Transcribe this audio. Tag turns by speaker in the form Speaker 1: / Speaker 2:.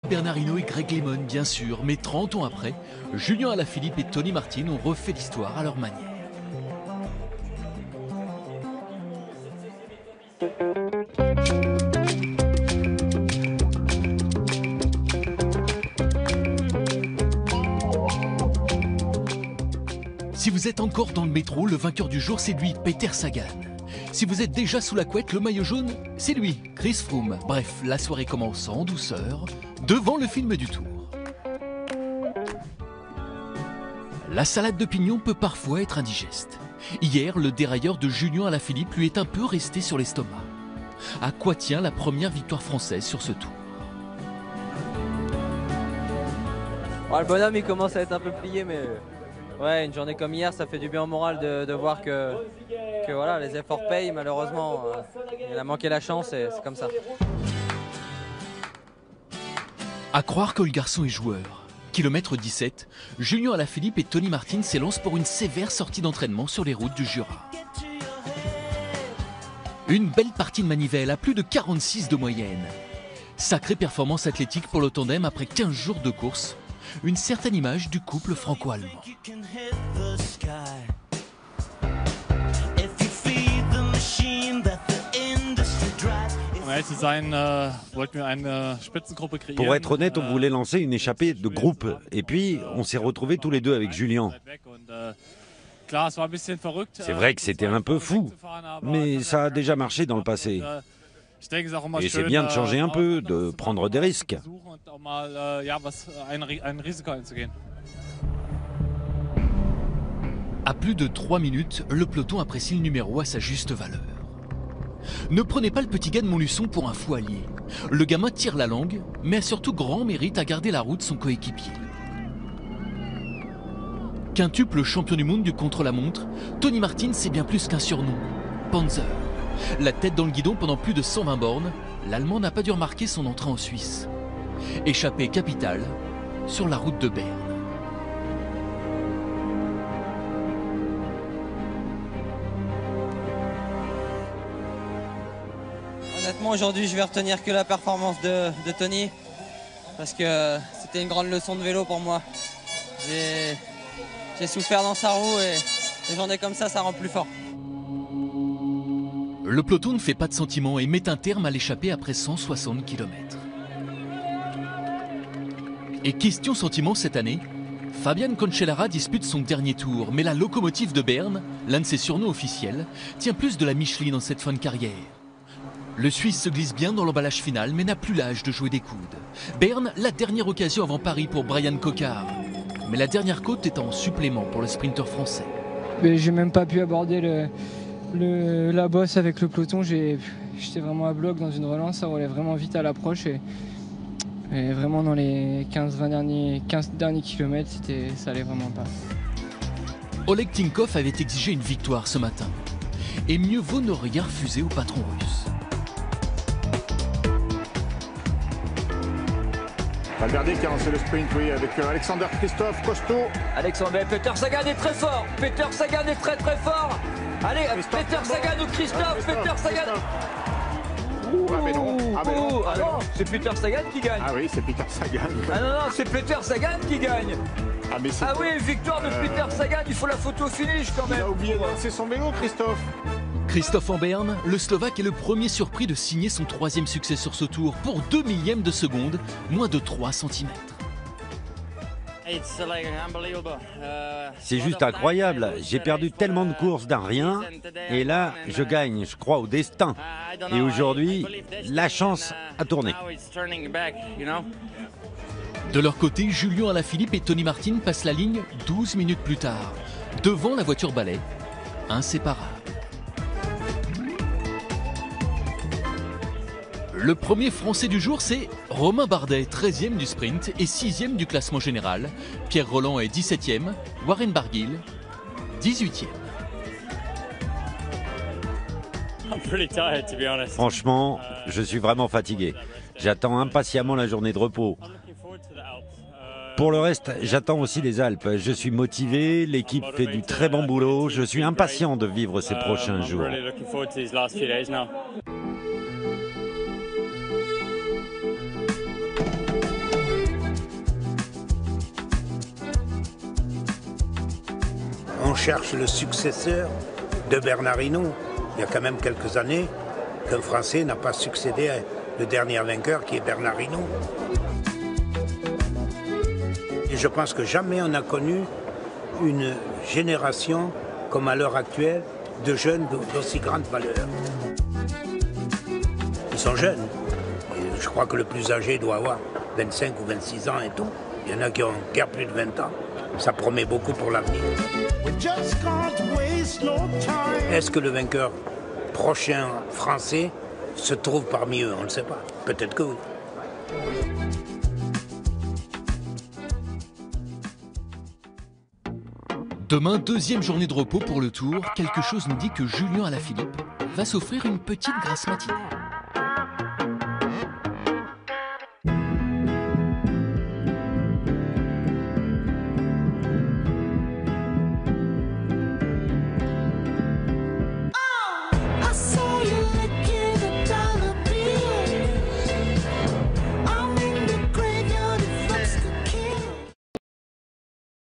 Speaker 1: Bernard Hinault et Greg LeMond, bien sûr, mais 30 ans après, Julien Alaphilippe et Tony Martin ont refait l'histoire à leur manière. Si vous êtes encore dans le métro, le vainqueur du jour, c'est lui, Peter Sagan. Si vous êtes déjà sous la couette, le maillot jaune, c'est lui, Chris Froome. Bref, la soirée commence en douceur, devant le film du Tour. La salade de pignon peut parfois être indigeste. Hier, le dérailleur de Julien Alaphilippe lui est un peu resté sur l'estomac. À quoi tient la première victoire française sur ce Tour?
Speaker 2: Le bonhomme il commence à être un peu plié, mais ouais, une journée comme hier, ça fait du bien au moral de voir que voilà, les efforts payent. Malheureusement, il a manqué la chance et c'est comme ça.
Speaker 1: À croire que le garçon est joueur. Kilomètre 17, Julien Alaphilippe et Tony Martin s'élancent pour une sévère sortie d'entraînement sur les routes du Jura. Une belle partie de manivelle à plus de 46 de moyenne. Sacrée performance athlétique pour le tandem après 15 jours de course. Une certaine image du couple franco-allemand.
Speaker 3: Pour être honnête, on voulait lancer une échappée de groupe. Et puis, on s'est retrouvés tous les deux avec Julien. C'est vrai que c'était un peu fou, mais ça a déjà marché dans le passé. Et c'est bien de changer un peu, de prendre des risques.
Speaker 1: À plus de 3 minutes, le peloton apprécie le numéro à sa juste valeur. Ne prenez pas le petit gars de Montluçon pour un fou allié. Le gamin tire la langue, mais a surtout grand mérite à garder la route son coéquipier. Quintuple champion du monde du contre-la-montre, Tony Martin c'est bien plus qu'un surnom. Panzer. La tête dans le guidon pendant plus de 120 bornes, l'Allemand n'a pas dû remarquer son entrée en Suisse. Échappée capitale sur la route de Berne.
Speaker 2: Honnêtement, aujourd'hui, je vais retenir que la performance de Tony, parce que c'était une grande leçon de vélo pour moi. J'ai souffert dans sa roue et des journées comme ça rend plus fort.
Speaker 1: Le peloton ne fait pas de sentiments et met un terme à l'échappée après 160 km. Et question sentiment cette année, Fabian Cancellara dispute son dernier tour, mais la locomotive de Berne, l'un de ses surnoms officiels, tient plus de la Michelin dans cette fin de carrière. Le Suisse se glisse bien dans l'emballage final, mais n'a plus l'âge de jouer des coudes. Berne, la dernière occasion avant Paris pour Brian Cocard. Mais la dernière côte est en supplément pour le sprinter français.
Speaker 4: J'ai même pas pu aborder la bosse avec le peloton. J'étais vraiment à bloc dans une relance, ça roulait vraiment vite à l'approche. Et vraiment dans les 15 derniers kilomètres, ça allait vraiment pas.
Speaker 1: Oleg Tinkov avait exigé une victoire ce matin. Et mieux vaut ne rien refuser au patron russe.
Speaker 5: Valverde qui a lancé le sprint, oui, avec Alexander Christophe, costaud.
Speaker 2: Peter Sagan est très fort. Peter Sagan est très très fort. Allez, Peter Sagan ou Christophe, Peter Sagan.
Speaker 5: Ah mais non,
Speaker 2: Ah non, c'est Peter Sagan qui gagne.
Speaker 5: Ah oui, c'est Peter Sagan.
Speaker 2: Ah non, c'est Peter Sagan qui gagne.
Speaker 5: Ah
Speaker 2: oui, victoire de Peter Sagan, il faut la photo finish quand même.
Speaker 5: Il a oublié de lancer son vélo, Christophe.
Speaker 1: Christophe en Berne, le Slovaque est le premier surpris de signer son 3e succès sur ce tour pour 2 millièmes de seconde, moins de 3 cm.
Speaker 3: C'est juste incroyable. J'ai perdu tellement de courses d'un rien. Et là, je gagne, je crois au destin. Et aujourd'hui, la chance a tourné.
Speaker 1: De leur côté, Julien Alaphilippe et Tony Martin passent la ligne 12 minutes plus tard, devant la voiture balai, inséparable. Le premier Français du jour, c'est Romain Bardet, 13e du sprint et 6e du classement général. Pierre Rolland est 17e, Warren Barguil, 18e.
Speaker 3: Franchement, je suis vraiment fatigué. J'attends impatiemment la journée de repos. Pour le reste, j'attends aussi les Alpes. Je suis motivé, l'équipe fait du très bon boulot. Je suis impatient de vivre ces prochains jours.
Speaker 6: cherche le successeur de Bernard Hinault. Il y a quand même quelques années qu'un Français n'a pas succédé à le dernier vainqueur qui est Bernard Hinault. Et je pense que jamais on n'a connu une génération comme à l'heure actuelle de jeunes d'aussi grande valeur. Ils sont jeunes. Et je crois que le plus âgé doit avoir 25 ou 26 ans et tout. Il y en a qui ont guère plus de 20 ans. Ça promet beaucoup pour l'avenir. Est-ce que le vainqueur prochain français se trouve parmi eux? On ne le sait pas. Peut-être que oui.
Speaker 1: Demain, deuxième journée de repos pour le Tour. Quelque chose nous dit que Julien Alaphilippe va s'offrir une petite grasse matinée.